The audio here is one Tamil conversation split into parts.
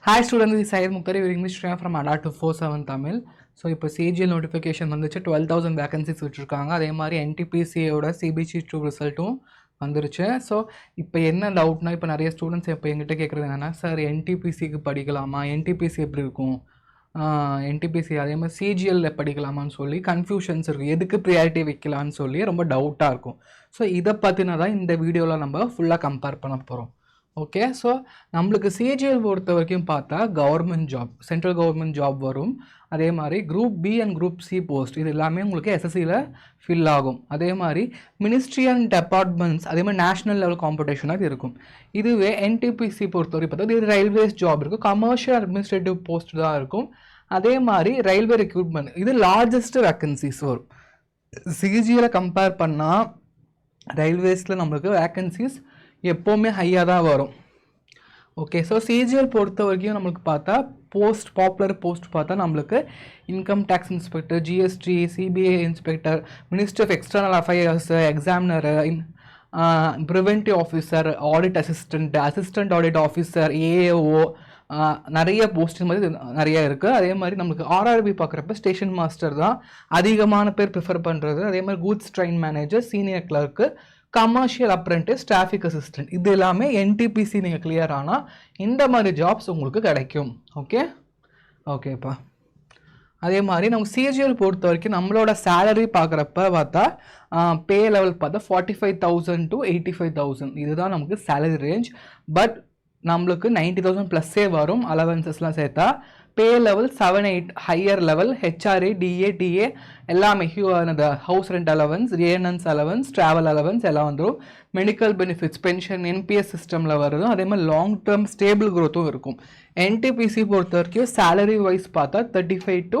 Hi students, this is Syed Muktari, your English trainer from ADA 247 Tamil. So, இப்போ CGL notification வந்துச்சு 12,000 வேகன்சிஸ் விட்டுருக்காங்க. அதே மாதிரி NTPCயோட CBG2 ரிசல்ட்டும் வந்துருச்சு. ஸோ இப்போ என்ன டவுட்னா, இப்போ நிறைய ஸ்டூடெண்ட்ஸ் இப்போ எங்கிட்ட கேட்குறது என்னென்னா, சார் NTPCக்கு படிக்கலாமா, NTPC எப்படி இருக்கும், NTPC அதே மாதிரி CGL படிக்கலாமான்னு சொல்லி கன்ஃபியூஷன்ஸ் இருக்குது. எதுக்கு ப்ரியாரிட்டி வைக்கலான்னு சொல்லி ரொம்ப டவுட்டாக இருக்கும். ஸோ இதை பற்றினதான் இந்த வீடியோவில் நம்ம ஃபுல்லாக கம்பேர் பண்ண போகிறோம். ஓகே, ஸோ நம்மளுக்கு சிஜிஎல் பொறுத்த வரைக்கும் பார்த்தா government job, central government job வரும். அதே மாதிரி group B and group C post இது எல்லாமே உங்களுக்கு எஸ்எஸ்சியில் ஃபில் ஆகும். அதே மாதிரி மினிஸ்ட்ரி அண்ட் டிபார்ட்மெண்ட்ஸ், அதே மாதிரி நேஷனல் லெவல் காம்படிஷனாக இருக்கும். இதுவே என்டிபிசி பொறுத்தவரை பார்த்தா இது ரயில்வேஸ் ஜாப் இருக்கும், கமர்ஷியல் அட்மினிஸ்ட்ரேட்டிவ் போஸ்ட் தான் இருக்கும். அதே மாதிரி ரயில்வே ரெக்ரூட்மெண்ட் இது லார்ஜஸ்ட் வேக்கன்சிஸ் வரும். சிஜிஎலை கம்பேர் பண்ணால் ரயில்வேஸில் நம்மளுக்கு வேக்கன்சிஸ் எப்போவுமே ஹையாக தான் வரும். ஓகே, ஸோ சிஜிஎல் பொறுத்த வரைக்கும் நம்மளுக்கு பார்த்தா பாப்புலர் போஸ்ட் பார்த்தா நம்மளுக்கு income tax inspector, GST, CBI inspector, minister of external affairs, examiner, preventive officer, audit assistant audit officer, AAO, நிறைய போஸ்ட் மாதிரி நிறைய இருக்குது. அதே மாதிரி நம்மளுக்கு ஆர்ஆர்பி பார்க்குறப்ப ஸ்டேஷன் மாஸ்டர் தான் அதிகமான பேர் ப்ரிஃபர் பண்ணுறது. அதே மாதிரி goods train manager, senior clerk, commercial apprentice, traffic assistant, இது எல்லாமே என்டிபிசி நீங்கள் கிளியர் ஆனால் இந்த மாதிரி ஜாப்ஸ் உங்களுக்கு கிடைக்கும். ஓகேப்பா. அதே மாதிரி நம்ம சிஜிஎல் பொறுத்த வரைக்கும் நம்மளோட சேலரி பார்க்குறப்ப பார்த்தா பே லெவல் பார்த்தா 45,000 to 85,000 இதுதான் நமக்கு சேலரி ரேஞ்ச். பட் நம்மளுக்கு 90,000 ப்ளஸ்ஸே வரும் அலவன்சஸ்லாம் சேர்த்தா. Pay level 7-8 higher level, HRA, DA, DA எல்லாமே house rent allowance, ANNs allowance, travel allowance எல்லாம் வந்துடும். மெடிக்கல் பெனிஃபிட்ஸ், பென்ஷன், என்பிஎஸ் சிஸ்டமில் வருதும். அதே மாதிரி லாங் டேர்ம் ஸ்டேபிள் க்ரோத்தும் இருக்கும். என்டிபிசி பொறுத்த வரைக்கும் சேலரி வைஸ் பார்த்தா 35 to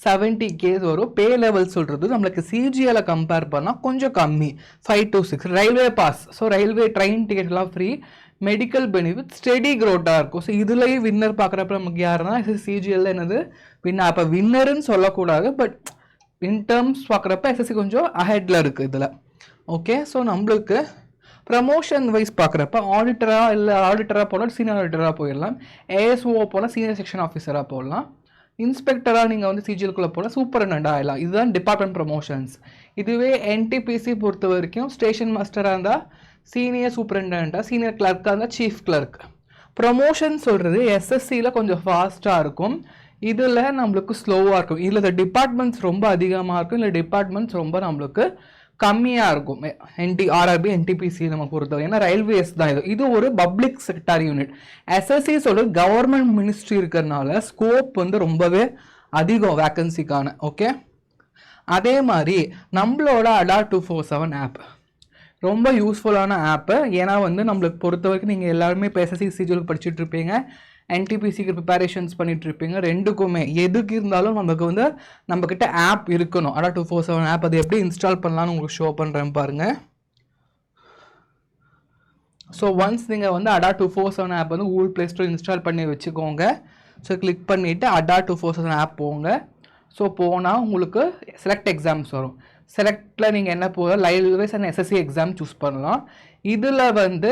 70K வரும். பே லெவல் சொல்கிறது நம்மளுக்கு சிஜிஎலை கம்பேர் பண்ணால் கொஞ்சம் கம்மி, 5 to 6. Railway pass, so railway train டிக்கெட்லாம் ஃப்ரீ. மெடிக்கல் பெனிஃபிட் ஸ்டெடி க்ரோட்டாக இருக்கும். ஸோ இதுலேயும் வின்னர் பார்க்குறப்ப நமக்கு யாருன்னா சிஜிஎல்ல என்னது வின்னர். அப்போ வின்னருன்னு சொல்லக்கூடாது, பட் இன் டேர்ம்ஸ் பார்க்குறப்ப எஸ்எஸ்சி கொஞ்சம் அஹெட்டில் இருக்குது இதில். ஓகே, ஸோ நம்மளுக்கு ப்ரமோஷன் வைஸ் பார்க்குறப்ப ஆடிட்டராக போனால் சீனியர் ஆடிட்டராக போயிடலாம், ஏஎஸ்ஓ போனால் சீனியர் செக்ஷன் ஆஃபீஸராக போடலாம், இன்ஸ்பெக்டராக நீங்கள் வந்து சிஜிஎல்குள்ளே போனால் சூப்பரண்டன்ட் ஆகலாம். இதுதான் டிபார்ட்மெண்ட் ப்ரமோஷன்ஸ். இதுவே என்டிபிசி பொறுத்த வரைக்கும் ஸ்டேஷன் மாஸ்டராக இருந்தால் சீனியர் சூப்பரண்டன்ட்டாக, சீனியர் கிளர்க்காக இருந்தால் சீஃப் கிளர்க். ப்ரொமோஷன் சொல்கிறது எஸ்எஸ்சியில் கொஞ்சம் ஃபாஸ்ட்டாக இருக்கும், இதில் நம்மளுக்கு ஸ்லோவாக இருக்கும். இதில் டிபார்ட்மெண்ட்ஸ் ரொம்ப அதிகமாக இருக்கும், இல்லை டிபார்ட்மெண்ட்ஸ் ரொம்ப நம்மளுக்கு கம்மியாக இருக்கும். ஆர்ஆர்பி, என்டிபிசி நம்ம பொறுத்தவரை ஏன்னா ரயில்வேஸ் தான் இது ஒரு பப்ளிக் செக்டார் யூனிட். எஸ்எஸ்சி சொல்கிறது கவர்மெண்ட் மினிஸ்ட்ரி இருக்கிறதுனால ஸ்கோப் வந்து ரொம்பவே அதிகம் வேக்கன்சிக்கான. ஓகே, அதே மாதிரி நம்மளோட ADA 247 ஆப் ரொம்ப யூஸ்ஃபுல்லான ஆப்பு. ஏன்னா வந்து நம்மளுக்கு பொறுத்த வரைக்கும் நீங்கள் எல்லாருமே இப்போ எஸ்எஸ்சி சிஜிஎலுக்கு படிச்சுட்டு இருப்பீங்க, என்டிபிசிக்கு ப்ரிப்பரேஷன்ஸ் பண்ணிட்டு இருப்பீங்க. ரெண்டுக்குமே எதுக்கு இருந்தாலும் நமக்கு வந்து நம்மக்கிட்ட ஆப் இருக்கணும். ADA 247 ஆப் அது எப்படி இன்ஸ்டால் பண்ணலான்னு உங்களுக்கு ஷோ பண்ணுறேன் பாருங்கள். ஸோ ஒன்ஸ் நீங்கள் வந்து ADA 247 ஆப் வந்து கூகுள் ப்ளே ஸ்டோர் இன்ஸ்டால் பண்ணி வச்சுக்கோங்க. ஸோ கிளிக் பண்ணிவிட்டு ADA 247 ஆப் போங்க. ஸோ போனால் உங்களுக்கு செலக்ட் எக்ஸாம்ஸ் வரும். செலக்டில் நீங்கள் என்ன போக railways and SSC exam choose பண்ணலாம். இதில் வந்து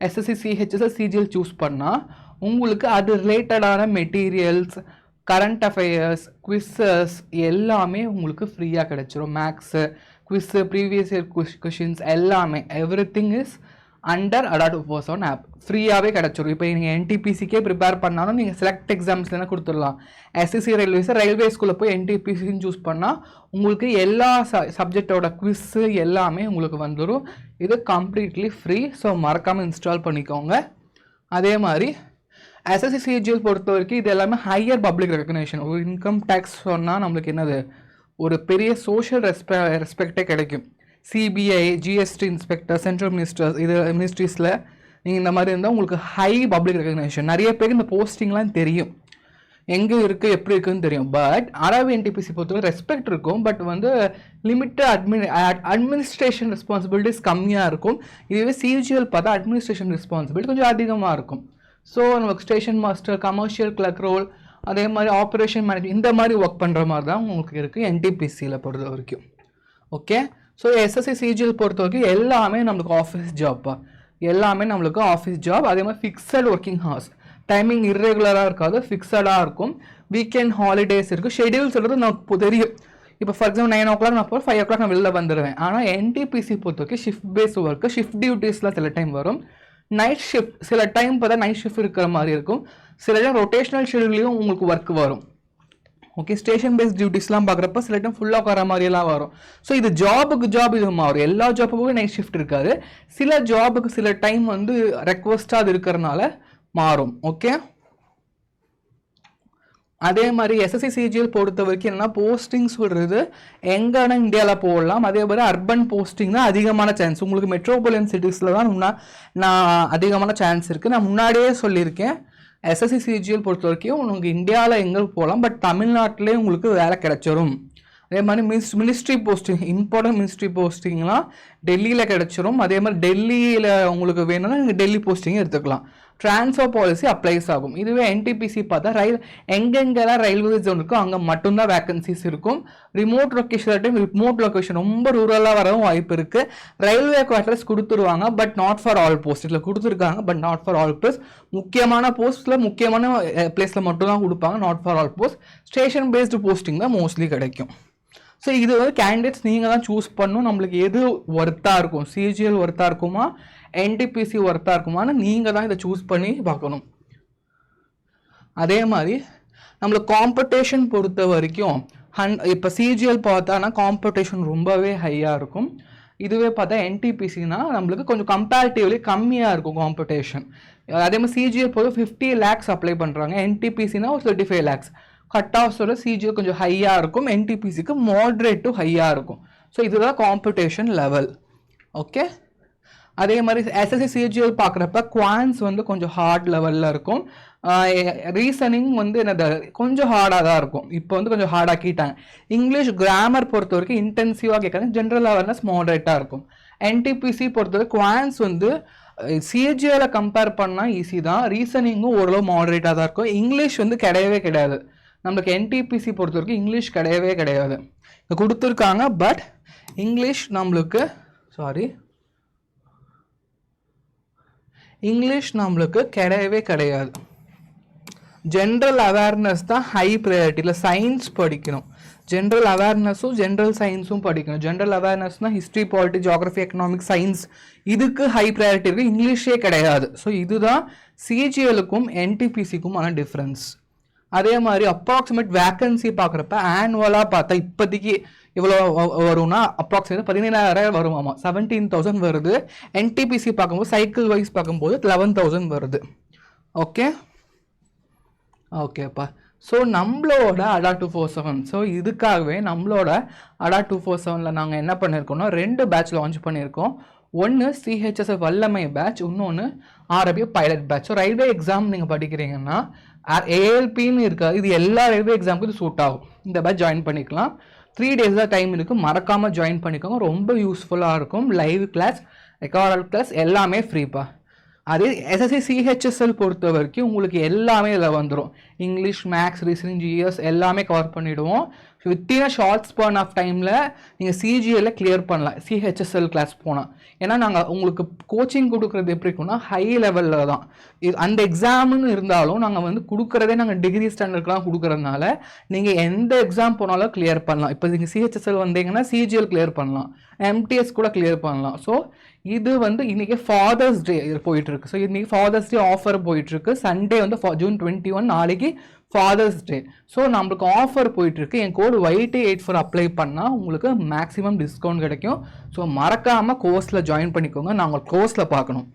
எஸ்எஸ்சி, சிஹெச்எஸ்எல், சிஜிஎல் சூஸ் பண்ணால் உங்களுக்கு அது ரிலேட்டடான மெட்டீரியல்ஸ், கரண்ட் அஃபேர்ஸ், குவிஸஸ் எல்லாமே உங்களுக்கு ஃப்ரீயாக கிடச்சிரும். Mocks, quiz, previous year questions எல்லாமே everything is under ADA 247 app ஃப்ரீயாகவே கிடச்சிரும். இப்போ நீங்கள் என்டிபிசிக்கே ப்ரிப்பேர் பண்ணாலும் நீங்கள் செலக்ட் எக்ஸாம்ஸ்லாம் கொடுத்துடலாம். எஸ்எஸ்சி ரயில்வே ஸ்கூலில் போய் என்டிபிசின்னு சூஸ் பண்ணால் உங்களுக்கு எல்லா சப்ஜெக்டோட குவிஸு எல்லாமே உங்களுக்கு வந்துடும். இது கம்ப்ளீட்லி ஃப்ரீ. ஸோ மறக்காமல் இன்ஸ்டால் பண்ணிக்கோங்க. அதே மாதிரி எஸ்எஸ்சி சிஜிஎல் பொறுத்த வரைக்கும் இது எல்லாமே ஹையர் பப்ளிக் ரெகக்னேஷன். ஒரு இன்கம் டேக்ஸ் சொன்னால் நம்மளுக்கு என்னது ஒரு பெரிய சோஷியல் ரெஸ்பெக்டே கிடைக்கும். சிபிஐ, ஜிஎஸ்டி இன்ஸ்பெக்டர், சென்ட்ரல் மினிஸ்ட்ரிஸில் நீங்கள் இந்த மாதிரி இருந்தால் உங்களுக்கு ஹை பப்ளிக் ரெகக்னேஷன். நிறைய பேருக்கு இந்த போஸ்டிங்லாம் தெரியும், எங்கே இருக்குது எப்படி இருக்குதுன்னு தெரியும். பட் ஆர்ஆர்பி, என்டிபிசி பொறுத்தவரை ரெஸ்பெக்ட் இருக்கும், பட் வந்து லிமிட்டட் அட்மினிஸ்ட்ரேஷன் ரெஸ்பான்சிபிலிட்டிஸ் கம்மியாக இருக்கும். இதுவே சிஜிஎல் பார்த்தா அட்மினிஸ்ட்ரேஷன் ரெஸ்பான்சிபிலிட்டி கொஞ்சம் அதிகமாக இருக்கும். ஸோ நமக்கு station master, commercial clerk role, அதே மாதிரி ஆப்ரேஷன் மேனேஜர் இந்த மாதிரி ஒர்க் பண்ணுற மாதிரி தான் உங்களுக்கு இருக்குது என்டிபிசியில் பொறுத்த வரைக்கும். ஓகே, ஸோ எஸ்எஸ்சி சிஜிஎல் பொறுத்த வரைக்கும் எல்லாமே நம்மளுக்கு ஆஃபீஸ் ஜாப்பா, எல்லாமே நம்மளுக்கு ஆஃபீஸ் ஜாப். அதே மாதிரி ஃபிக்ஸட் ஒர்க்கிங் ஹவர்ஸ், டைமிங் இர்ரெகுலராக இருக்காது, ஃபிக்ஸடாக இருக்கும். வீக்கெண்ட் ஹாலிடேஸ் இருக்குது. ஷெடியூல் சொல்கிறது நமக்கு தெரியும். இப்போ ஃபார் எக்ஸாம்பிள் 9 o'clock நான் போகிறேன், 5 o'clock நான் வெளில வந்துடுவேன். ஆனால் என்டிபிசி பொறுத்த வரைக்கும் ஷிஃப்ட் பேஸ் ஒர்க்கு, ஷிஃப்ட் டியூட்டிஸ்லாம் சில டைம் வரும். நைட் ஷிஃப்ட் சில டைம் பார்த்தா நைட் ஷிஃப்ட் இருக்கிற மாதிரி இருக்கும். சில டைம் ரொட்டேஷனல் ஷெடியூல்லையும் உங்களுக்கு ஒர்க் வரும். ஓகே, ஸ்டேஷன் பேஸ்ட் டியூட்டிஸ்லாம் பார்க்குறப்ப சில டைம் ஃபுல்லாக உட்கார மாதிரியெல்லாம் வரும். ஸோ இது ஜாபுக்கு ஜாப் இது மாறும். எல்லா ஜாப்புக்கும் நைட் ஷிஃப்ட் இருக்காது. சில ஜாபுக்கு சில டைம் வந்து ரெக்வஸ்ட்டாக அது இருக்கிறனால மாறும். ஓகே, அதே மாதிரி எஸ்எஸ்சி சிஜிஎல் பொறுத்த வரைக்கும் என்னன்னா போஸ்டிங் சொல்கிறது எங்கன்னா இந்தியாவில் போடலாம். அதே மாதிரி அர்பன் போஸ்டிங் தான் அதிகமான சான்ஸ். உங்களுக்கு மெட்ரோபாலியன் சிட்டிஸில் தான் நான் அதிகமான சான்ஸ் இருக்குது. நான் முன்னாடியே சொல்லியிருக்கேன், எஸ்எஸ்சி சிஜிஎல் பொறுத்த வரைக்கும் உங்களுக்கு இந்தியாவில் எங்கே போகலாம், பட் தமிழ்நாட்டிலே உங்களுக்கு வேலை கிடைச்சிரும். அதே மாதிரி மினிஸ்ட்ரி போஸ்டிங், இம்பார்ட்டன்ட் மினிஸ்ட்ரி போஸ்டிங்லாம் டெல்லியில் கிடச்சிரும். அதே மாதிரி டெல்லியில் உங்களுக்கு வேணும்னா நீங்கள் டெல்லி போஸ்டிங் எடுத்துக்கலாம். ட்ரான்ஸ்ஃபர் பாலிசி அப்ளைஸ் ஆகும். இதுவே என்டிபிசி பார்த்தா எங்கெங்கெல்லாம் ரயில்வே ஜோன் இருக்கோ அங்கே மட்டும்தான் வேகன்சிஸ் இருக்கும். Remote location time remote location ரொம்ப ரூரலாக வரவும் வாய்ப்பு இருக்குது. ரயில்வே குவார்ட்டர்ஸ் கொடுத்துருவாங்க, but not for all post. இதில் கொடுத்துருக்காங்க, but not for all post. முக்கியமான போஸ்ட்டில் முக்கியமான பிளேஸில் மட்டும்தான் கொடுப்பாங்க, not for all post. Station based posting தான் மோஸ்ட்லி கிடைக்கும். ஸோ இது வந்து கேண்டிடேட்ஸ் நீங்கள் தான் சூஸ் பண்ணணும். நம்மளுக்கு எது ஒர்த்தாக இருக்கும், சிஜிஎல் ஒர்த்தாக இருக்குமா, என்டிபிசி ஒர்த்தாக இருக்குமான்னு நீங்கள் தான் இதை சூஸ் பண்ணி பார்க்கணும். அதே மாதிரி நம்மளுக்கு காம்படிஷன் பொறுத்த வரைக்கும் இப்போ சிஜிஎல் பார்த்தானா காம்படிஷன் ரொம்பவே ஹையாக இருக்கும். இதுவே பார்த்தா என்டிபிசினா நம்மளுக்கு கொஞ்சம் கம்பேரிட்டிவ்லி கம்மியாக இருக்கும் காம்படிஷன். அதே மாதிரி சிஜிஎல் போது 50 lakhs அப்ளை பண்ணுறாங்க, என்டிபிசினா ஒரு 35 lakhs. கட் ஆஃப்ஸோட சிஜிஎல் கொஞ்சம் ஹையாக இருக்கும், என்டிபிசிக்கு மாட்ரேட் டு ஹையாக இருக்கும். ஸோ இதுதான் காம்படிஷன் லெவல். ஓகே, அதே மாதிரி எஸ்எஸ்சி சிஜிஎல் பார்க்குறப்ப குவான்ஸ் வந்து கொஞ்சம் ஹார்ட் லெவலில் இருக்கும். ரீசனிங் வந்து என்னது கொஞ்சம் ஹார்டாக தான் இருக்கும். இப்போ வந்து கொஞ்சம் ஹார்டாக்கிட்டாங்க. இங்கிலீஷ் கிராமர் பொறுத்த வரைக்கும் இன்டென்சிவாக கேட்குறாங்க. ஜென்ரல் அவேர்னஸ் மாடரேட்டாக இருக்கும். என்டிபிசி பொறுத்தவரை குவான்ஸ் வந்து சிஜிஎலை கம்பேர் பண்ணால் ஈஸி தான். ரீசனிங்கும் ஓரளவு மாடரேட்டாக தான் இருக்கும். இங்கிலீஷ் வந்து கிடையவே கிடையாது. நம்மளுக்கு என்டிபிசி பொறுத்த வரைக்கும் இங்கிலீஷ் கிடையவே கிடையாது. கொடுத்துருக்காங்க, பட் இங்கிலீஷ் நம்மளுக்கு இங்கிலீஷ் நம்மளுக்கு கிடையவே கிடையாது. ஜென்ரல் அவேர்னஸ் தான் ஹை ப்ரையாரிட்டியில். சயின்ஸ் படிக்கணும், ஜென்ரல் அவேர்னஸும் ஜென்ரல் சயின்ஸும் படிக்கணும். ஜென்ரல் அவேர்னஸ்னால் history, polity, geography, economics, science, இதுக்கு ஹை ப்ரையாரிட்டி இருக்குது. இங்கிலீஷே கிடையாது. ஸோ இதுதான் சிஜிஎலுக்கும் என்டிபிசிக்குமான டிஃப்ரென்ஸ். அதே மாதிரி அப்ராக்சிமேட் வேக்கன்சி பார்க்குறப்ப ஆனுவலாக பார்த்தா இப்போதைக்கு இவ்வளோ வரும்னா அப்ராக்சிமேட் 17,000 வரும். ஆமாம், 17,000 வருது. என்டிபிசி பார்க்கும்போது சைக்கிள் வைஸ் பார்க்கும்போது 11,000 வருது. ஓகேப்பா. ஸோ நம்மளோட அடா 247, ஸோ இதுக்காகவே நம்மளோட அடா 247 நாங்கள் என்ன பண்ணியிருக்கோம்னா 2 பேட்ச் லான்ச் பண்ணியிருக்கோம். ஒன்று சிஹெச்எஸ்எஃப் வல்லமை பேட்ச், இன்னொன்று RRB pilot batch. So railway exam நீங்கள் படிக்கிறீங்கன்னா ஏஎல்பின்னு இருக்காது, இது எல்லா ரயில்வே எக்ஸாமுக்கும் இது சூட் ஆகும். இந்த பேட்ச் ஜாயின் பண்ணிக்கலாம். 3 days தான் டைம் இருக்குது, மறக்காமல் ஜாயின் பண்ணிக்கோங்க. ரொம்ப யூஸ்ஃபுல்லாக இருக்கும். லைவ் கிளாஸ், ரெக்கார்டட் கிளாஸ் எல்லாமே ஃப்ரீப்பா. அதே எஸ்எஸ்சி சிஹெச்எஸ்எல் பொறுத்த வரைக்கும் உங்களுக்கு எல்லாமே இதில் வந்துடும். இங்கிலீஷ், மேக்ஸ், ரீசனிங், ஜிஎஸ் எல்லாமே கவர் பண்ணிவிடுவோம். Within a short span of டைமில் நீங்கள் சிஜிஎல்ல கிளியர் பண்ணலாம் சிஹெச்எஸ்எல் கிளாஸ் போனால். ஏன்னா நாங்கள் உங்களுக்கு கோச்சிங் கொடுக்குறது எப்படி இருக்குன்னா ஹை லெவலில் தான். அந்த எக்ஸாம்னு இருந்தாலும் நாங்கள் வந்து கொடுக்குறதே நாங்கள் டிகிரி ஸ்டாண்டர்ட்லாம் கொடுக்குறதுனால நீங்கள் எந்த எக்ஸாம் போனாலும் கிளியர் பண்ணலாம். இப்போ நீங்கள் சிஹெச்எஸ்எல் வந்தீங்கன்னா சிஜிஎல் கிளியர் பண்ணலாம், எம்டிஎஸ் கூட கிளியர் பண்ணலாம். ஸோ இது வந்து இன்றைக்கி ஃபாதர்ஸ் டே போயிட்டுருக்கு. ஸோ இன்றைக்கி ஃபாதர்ஸ் டே ஆஃபர் போயிட்டுருக்கு. சண்டே வந்து June 21, நாளைக்கு ஃபாதர்ஸ் டே. ஸோ நம்மளுக்கு ஆஃபர் போயிட்டுருக்கு. என் கோடு YT84 அப்ளை பண்ணால் உங்களுக்கு மேக்ஸிமம் டிஸ்கவுண்ட் கிடைக்கும். ஸோ மறக்காமல் கோர்ஸில் ஜாயின் பண்ணிக்கோங்க. நான் உங்கள் கோர்ஸில் பார்க்கணும்.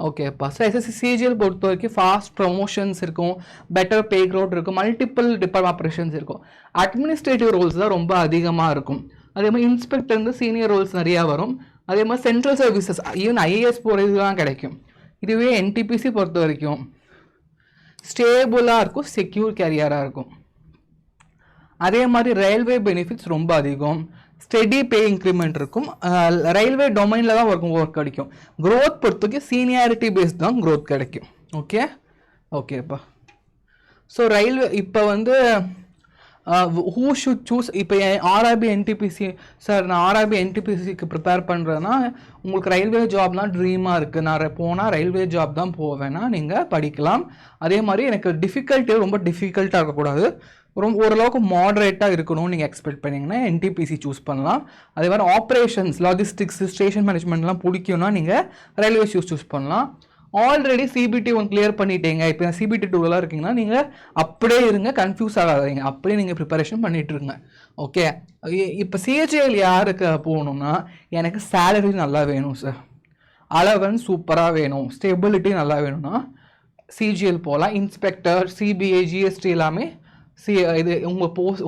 ஓகேப்பா. ஸோ எஸ்எஸ்சி சிஜிஎல் பொறுத்த வரைக்கும் ஃபாஸ்ட் ப்ரொமோஷன்ஸ் இருக்கும், பெட்டர் பே க்ரௌட் இருக்கும், மல்டிபிள் டிபார்ட்மெண்ட் ஆப்ரேஷன்ஸ் இருக்கும். அட்மினிஸ்ட்ரேட்டிவ் ரோல்ஸ் தான் ரொம்ப அதிகமாக இருக்கும். அதே மாதிரி இன்ஸ்பெக்டர் வந்து சீனியர் ரோல்ஸ் நிறையா வரும். அதே மாதிரி சென்ட்ரல் சர்வீசஸ் ஈவன் ஐஏஎஸ் போகிறதுலாம் கிடைக்கும். இதுவே என்டிபிசி பொறுத்த வரைக்கும் ஸ்டேபிளாக இருக்கும், செக்யூர் கேரியராக இருக்கும். அதே மாதிரி ரயில்வே பெனிஃபிட்ஸ் ரொம்ப அதிகம், ஸ்டெடி பே இன்க்ரிமெண்ட் இருக்கும். ரயில்வே டொமைனில் தான் ஒர்க் கிடைக்கும். க்ரோத் பொறுத்தவரைக்கும் சீனியாரிட்டி பேஸ்ட் தான் க்ரோத் கிடைக்கும். ஓகேப்பா. ஸோ ரயில்வே இப்போ வந்து ஹூ ஷுட் சூஸ்? இப்போ ஆர்ஆர்பி என்டிபிசி சார், நான் ஆர்ஆர்பி என்டிபிசிக்கு ப்ரிப்பேர் பண்ணுறேன்னா உங்களுக்கு ரயில்வே ஜாப்லாம் ட்ரீமாக இருக்குது, நான் போனால் ரயில்வே ஜாப் தான் போவேன்னா நீங்கள் படிக்கலாம். அதே மாதிரி எனக்கு ரொம்ப டிஃபிகல்ட்டாக இருக்கக்கூடாது, ஓரளவுக்கு மாடரேட்டாக இருக்கணும்னு நீங்கள் எக்ஸ்பெக்ட் பண்ணிங்கன்னா என்டிபிசி சூஸ் பண்ணலாம். அதே மாதிரி ஆப்ரேஷன்ஸ், லாஜிஸ்டிக்ஸ், ஸ்டேஷன் மேனேஜ்மெண்ட்லாம் பிடிக்கும்னா நீங்கள் ரயில்வே சூஸ் பண்ணலாம். ஆல்ரெடி சிபிடி 1 கிளியர் பண்ணிட்டீங்க, இப்போ சிபிடி 2லாம் இருக்கீங்கன்னா நீங்கள் அப்படியே இருங்க, கன்ஃபியூஸ் ஆகாதீங்க, அப்படியே நீங்கள் ப்ரிப்பரேஷன் பண்ணிட்டு இருங்க. ஓகே, இப்போ சிஹெச்ஏஎல் யாருக்கு போகணும்னா எனக்கு சேலரி நல்லா வேணும் சார், அலவன்ஸ் சூப்பராக வேணும், ஸ்டெபிலிட்டி நல்லா வேணும்னா சிஜிஎல் போகலாம். இன்ஸ்பெக்டர், சிபிஐ, ஜிஎஸ்டி எல்லாமே இது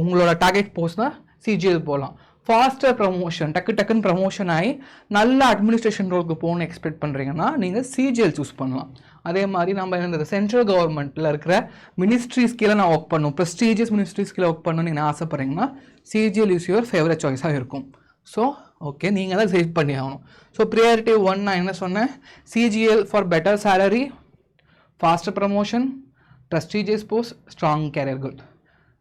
உங்களோட டார்கெட் போஸ்ட்னா சிஜிஎல் போகலாம். ஃபாஸ்டர் ப்ரமோஷன், டக்குன்னு ப்ரமோஷன் ஆகி நல்ல அட்மினிஸ்ட்ரேஷன் ரோலுக்கு போகணும்னு எக்ஸ்பெக்ட் பண்ணுறீங்கன்னா நீங்கள் சிஜிஎல் சூஸ் பண்ணலாம். அதே மாதிரி நம்ம இந்த சென்ட்ரல் கவர்மெண்ட்டில் இருக்கிற மினிஸ்ட்ரிஸ் கீழே நான் ஒர்க் பண்ணணும், ப்ரெஸ்டீஜியஸ் மினிஸ்ட்ரிஸ் கீழே ஒர்க் பண்ணணும்னு நீங்கள் ஆசைப்பட்றீங்கன்னா சிஜிஎல் இஸ் யுவர் ஃபேவரட் சாய்ஸாக இருக்கும். ஸோ ஓகே, நீங்கள் தான் செலக்ட் பண்ணி ஆகணும். ஸோ ப்ரியாரிட்டி 1 நான் என்ன சொன்னேன், CGL for better salary, faster promotion, prestigious post, strong career good.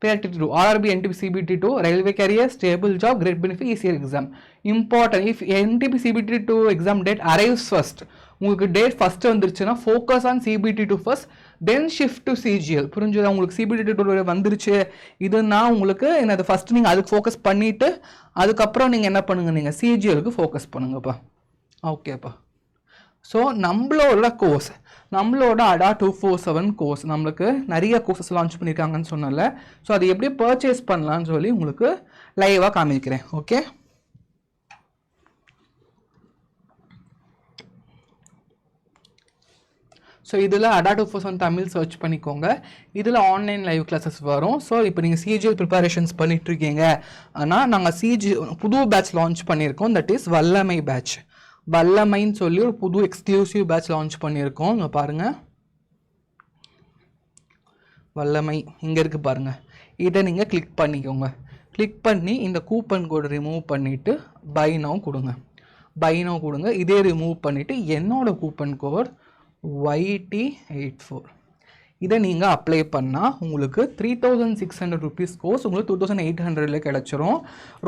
Priority 2, RRB, NTP, CBT2, railway career, stable job, great benefit, easier exam. Important, if NTP, CBT2 exam date arrives first, உங்களுக்கு டேட் ஃபஸ்ட்டு வந்துருச்சுன்னா focus on CBT2 first, then shift to CGL. புரிஞ்சுதா? உங்களுக்கு CBT2 வந்துருச்சு இதுன்னா உங்களுக்கு என்னது, ஃபஸ்ட்டு நீங்கள் அதுக்கு ஃபோக்கஸ் பண்ணிவிட்டு அதுக்கப்புறம் நீங்கள் என்ன பண்ணுங்கள், நீங்கள் சிஜிஎலுக்கு ஃபோக்கஸ் பண்ணுங்கப்பா. ஓகேப்பா. ஸோ நம்மளோட கோர்ஸ், நம்மளோட ADA 247 கோர்ஸ் நம்மளுக்கு நிறைய கோர்சஸ் லான்ச் பண்ணியிருக்காங்கன்னு சொன்னல. ஸோ அது எப்படி பர்ச்சேஸ் பண்ணலான்னு சொல்லி உங்களுக்கு லைவாக காமிக்கிறேன். ஓகே, ஸோ இதில் ADA 247 தமிழ் சர்ச் பண்ணிக்கோங்க. இதில் ஆன்லைன் லைவ் கிளாஸஸ் வரும். ஸோ இப்போ நீங்கள் சிஜிஎல் ப்ரிப்பரேஷன்ஸ் பண்ணிகிட்ருக்கீங்க ஆனால் நாங்கள் புது பேட்ச் லான்ச் பண்ணியிருக்கோம், தட் இஸ் வல்லமை பேட்ச். வல்லமைன்னு சொல்லி ஒரு புது எக்ஸ்க்ளூசிவ் பேட்ச் லான்ச் பண்ணியிருக்கோம். இங்கே பாருங்கள், வல்லமை இங்கே இருக்குது பாருங்கள். இதை நீங்கள் கிளிக் பண்ணிக்கோங்க. கிளிக் பண்ணி இந்த கூப்பன் கோடு ரிமூவ் பண்ணிவிட்டு பை நவ் கொடுங்க. இதே ரிமூவ் பண்ணிவிட்டு என்னோடய கூப்பன் கோட் YT84 இதை நீங்கள் அப்ளை பண்ணால் உங்களுக்கு 3600 rupees கோர்ஸ் உங்களுக்கு 2800 கிடச்சிரும்.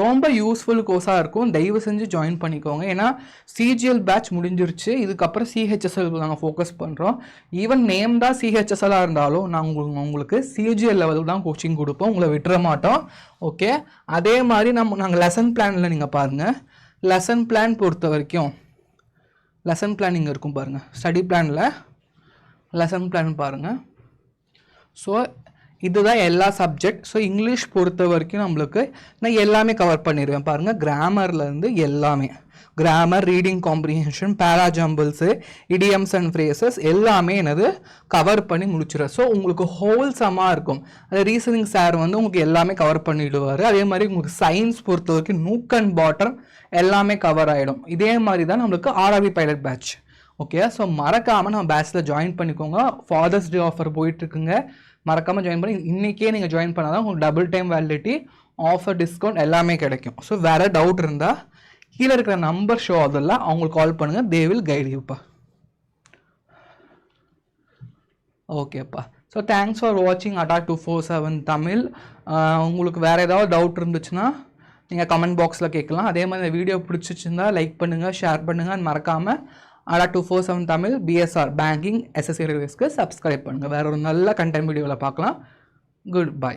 ரொம்ப யூஸ்ஃபுல் கோர்ஸாக இருக்கும், தயவு செஞ்சு ஜாயின் பண்ணிக்கோங்க. ஏன்னா சிஜிஎல் பேட்ச் முடிஞ்சிருச்சு, இதுக்கப்புறம் சிஹெச்எஸ்எல் நாங்கள் ஃபோக்கஸ் பண்ணுறோம். ஈவன் நேம் தான் சிஹெச்எஸ்எல்லாக இருந்தாலும் நாங்கள் உங்களுக்கு சிஜிஎல் லெவல் தான் கோச்சிங் கொடுப்போம், உங்களை விட்டுற மாட்டோம். ஓகே, அதே மாதிரி நாங்கள் லெசன் பிளானில் நீங்கள் பாருங்கள், லெசன் பிளான் பொறுத்த வரைக்கும் லெசன் பிளான் இங்கே இருக்கும் பாருங்கள், ஸ்டடி பிளானில் லெசன் பிளான் பாருங்கள். ஸோ இதுதான் எல்லா சப்ஜெக்ட். ஸோ இங்கிலீஷ் பொறுத்த வரைக்கும் நம்மளுக்கு நான் எல்லாமே கவர் பண்ணிடுவேன் பாருங்கள். கிராமர்லேருந்து எல்லாமே, grammar, reading comprehension, para jumbles, idioms and phrases எல்லாமே என்னது கவர் பண்ணி முடிச்சிடுறேன். ஸோ உங்களுக்கு ஹோல்சமாக இருக்கும். அது ரீசனிங் சார் உங்களுக்கு எல்லாமே கவர் பண்ணிவிடுவார். அதே மாதிரி உங்களுக்கு சயின்ஸ் பொறுத்த வரைக்கும் நூக் அண்ட் பாட்டம் எல்லாமே கவர் ஆகிடும். இதே மாதிரி தான் நம்மளுக்கு RRB pilot batch. Okay, so மறக்காமல் நம்ம பேட்ச்சில் ஜாயின் பண்ணிக்கோங்க. ஃபாதர்ஸ் டே ஆஃபர் போயிட்டுருக்குங்க, மறக்காமல் ஜாயின் பண்ணி இன்றைக்கே நீங்கள் ஜாயின் பண்ணால் தான் உங்களுக்கு double time validity offer, discount எல்லாமே கிடைக்கும். ஸோ வேறு டவுட் இருந்தால் கீழே இருக்கிற நம்பர் ஷோ அதெல்லாம் அவங்களுக்கு கால் பண்ணுங்கள், தே வில் கைட் யூப்பா. ஓகேப்பா. ஸோ தேங்க்ஸ் ஃபார் வாட்சிங் ADA 247 தமிழ். உங்களுக்கு வேறு ஏதாவது டவுட் இருந்துச்சுன்னா நீங்கள் கமெண்ட் பாக்ஸில் கேட்கலாம். அதே மாதிரி இந்த வீடியோ பிடிச்சிச்சிருந்தா லைக் பண்ணுங்கள், ஷேர் பண்ணுங்கள். மறக்காமல் ADA 247 Tamil BSR banking SSC ரிவ்யூஸ்க்கு சப்ஸ்கிரைப் பண்ணுங்கள். வேறு ஒரு நல்ல கண்டென்ட் வீடியோவில் பார்க்கலாம். Good by.